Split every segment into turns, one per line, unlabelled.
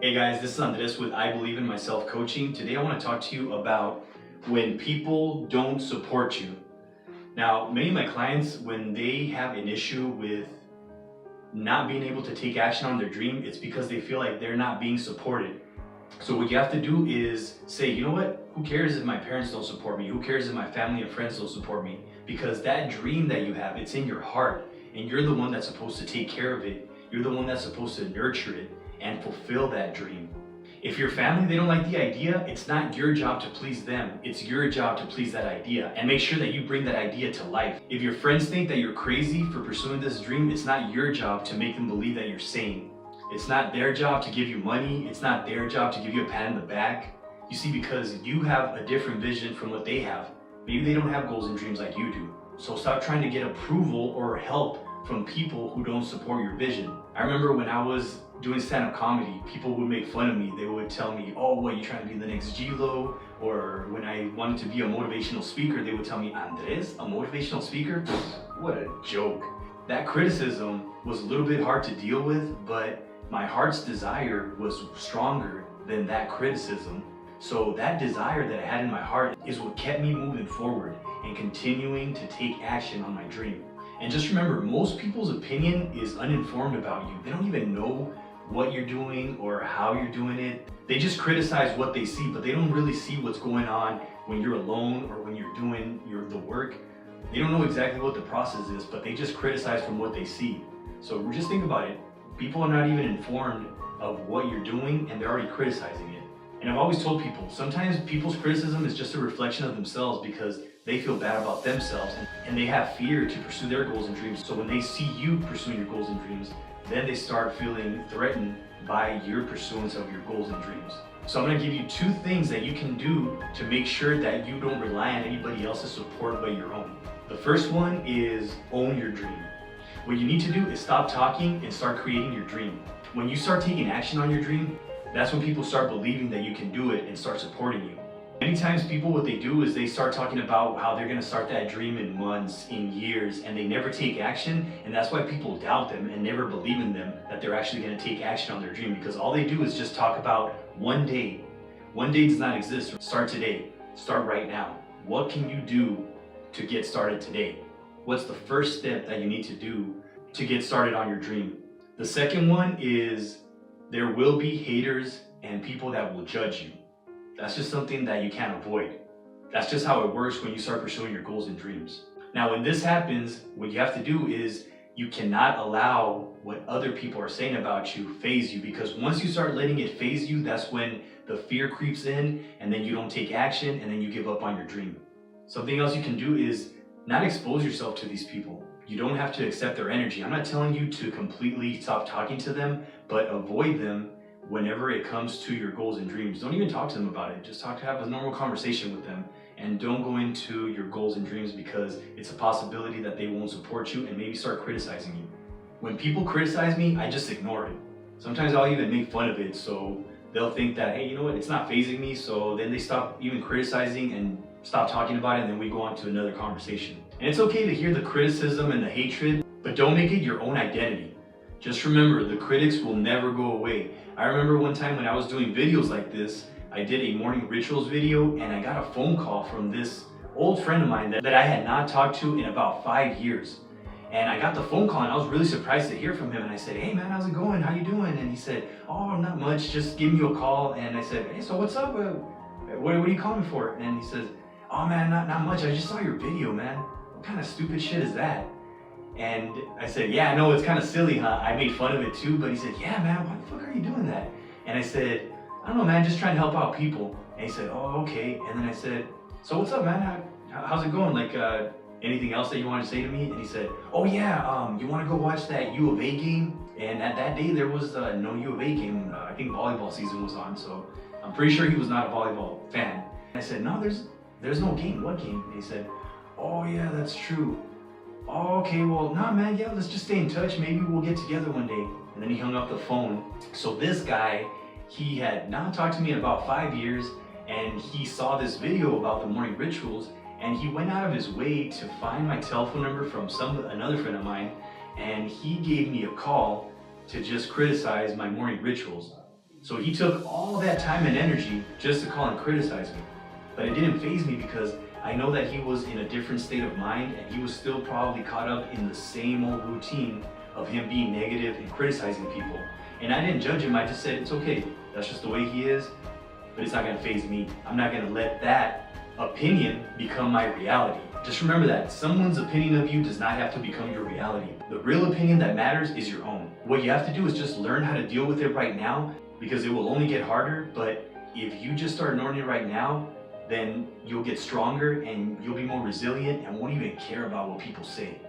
Hey guys, this is Andres with I Believe in Myself Coaching. Today I want to talk to you about when people don't support you. Now, many of my clients, when they have an issue with not being able to take action on their dream, it's because they feel like they're not being supported. So what you have to do is say, you know what, who cares if my parents don't support me? Who cares if my family and friends don't support me? Because that dream that you have, it's in your heart, and you're the one that's supposed to take care of it. You're the one that's supposed to nurture it and fulfill that dream. If your family, they don't like the idea, it's not your job to please them. It's your job to please that idea and make sure that you bring that idea to life. If your friends think that you're crazy for pursuing this dream, it's not your job to make them believe that you're sane. It's not their job to give you money. It's not their job to give you a pat on the back. You see, because you have a different vision from what they have. Maybe they don't have goals and dreams like you do. So stop trying to get approval or help from people who don't support your vision. I remember when I was doing stand-up comedy, people would make fun of me. They would tell me, oh, what, you trying to be the next G-Lo? Or when I wanted to be a motivational speaker, they would tell me, Andres, a motivational speaker? What a joke. That criticism was a little bit hard to deal with, but my heart's desire was stronger than that criticism. So that desire that I had in my heart is what kept me moving forward and continuing to take action on my dream. And just remember, most people's opinion is uninformed about you. They don't even know what you're doing or how you're doing it. They just criticize what they see, but they don't really see what's going on when you're alone or when you're doing the work. They don't know exactly what the process is, but they just criticize from what they see. So just think about it. People are not even informed of what you're doing and they're already criticizing it. And I've always told people, sometimes people's criticism is just a reflection of themselves because they feel bad about themselves and they have fear to pursue their goals and dreams. So when they see you pursuing your goals and dreams, then they start feeling threatened by your pursuance of your goals and dreams. So I'm gonna give you 2 things that you can do to make sure that you don't rely on anybody else's support but your own. The first one is own your dream. What you need to do is stop talking and start creating your dream. When you start taking action on your dream, that's when people start believing that you can do it and start supporting you. Many times people, what they do is they start talking about how they're gonna start that dream in months, in years, and they never take action, and that's why people doubt them and never believe in them that they're actually gonna take action on their dream, because all they do is just talk about one day. One day does not exist. Start today. Start right now. What can you do to get started today? What's the first step that you need to do to get started on your dream? The second one is there will be haters and people that will judge you. That's just something that you can't avoid. That's just how it works when you start pursuing your goals and dreams. Now, when this happens, what you have to do is you cannot allow what other people are saying about you faze you, because once you start letting it faze you, that's when the fear creeps in and then you don't take action and then you give up on your dream. Something else you can do is not expose yourself to these people. You don't have to accept their energy. I'm not telling you to completely stop talking to them, but avoid them whenever it comes to your goals and dreams. Don't even talk to them about it. Just have a normal conversation with them, and don't go into your goals and dreams because it's a possibility that they won't support you and maybe start criticizing you. When people criticize me, I just ignore it. Sometimes I'll even make fun of it, so they'll think that, hey, you know what, it's not fazing me, so then they stop even criticizing and stop talking about it, and then we go on to another conversation. And it's okay to hear the criticism and the hatred, but don't make it your own identity. Just remember, the critics will never go away. I remember one time when I was doing videos like this, I did a morning rituals video and I got a phone call from this old friend of mine that I had not talked to in about 5 years. And I got the phone call and I was really surprised to hear from him, and I said, hey man, how's it going? How you doing? And he said, oh, not much, just giving you a call. And I said, hey, so what's up? What are you calling for? And he says, oh man, not much, I just saw your video, man. What kind of stupid shit is that? And I said, yeah, I know it's kind of silly, huh? I made fun of it too, but he said, yeah, man, why the fuck are you doing that? And I said, I don't know, man, just trying to help out people. And he said, oh, okay. And then I said, so what's up, man? How's it going? Like, anything else that you want to say to me? And he said, oh yeah, you want to go watch that U of A game? And at that day, there was no U of A game. I think volleyball season was on, so I'm pretty sure he was not a volleyball fan. And I said, no, there's no game. What game? And he said, oh yeah, that's true. Oh, okay, well, nah, man, yeah, let's just stay in touch. Maybe we'll get together one day. And then he hung up the phone. So this guy, he had not talked to me in about 5 years, and he saw this video about the morning rituals, and he went out of his way to find my telephone number from another friend of mine, and he gave me a call to just criticize my morning rituals. So he took all that time and energy just to call and criticize me. But it didn't faze me because I know that he was in a different state of mind and he was still probably caught up in the same old routine of him being negative and criticizing people. And I didn't judge him, I just said, it's okay, that's just the way he is, but it's not gonna faze me. I'm not gonna let that opinion become my reality. Just remember that someone's opinion of you does not have to become your reality. The real opinion that matters is your own. What you have to do is just learn how to deal with it right now, because it will only get harder. But if you just start ignoring it right now, then you'll get stronger and you'll be more resilient and won't even care about what people say.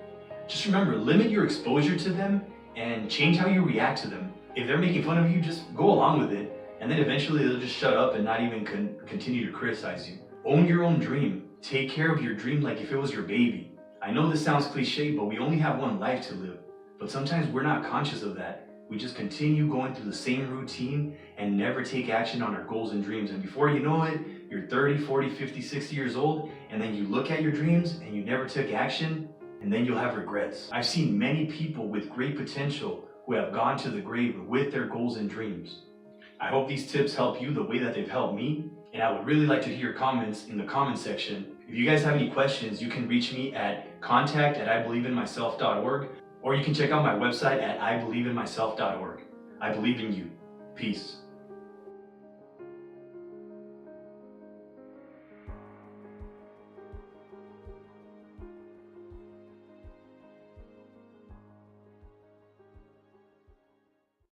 Just remember, limit your exposure to them and change how you react to them. If they're making fun of you, just go along with it, and then eventually they'll just shut up and not even continue to criticize you. Own your own dream. Take care of your dream like if it was your baby. I know this sounds cliche, but we only have one life to live. But sometimes we're not conscious of that. We just continue going through the same routine and never take action on our goals and dreams. And before you know it, you're 30, 40, 50, 60 years old, and then you look at your dreams and you never took action, and then you'll have regrets. I've seen many people with great potential who have gone to the grave with their goals and dreams. I hope these tips help you the way that they've helped me, and I would really like to hear your comments in the comment section. If you guys have any questions, you can reach me at contact@IBelieveInMyself.org, or you can check out my website at IBelieveInMyself.org. I believe in you. Peace.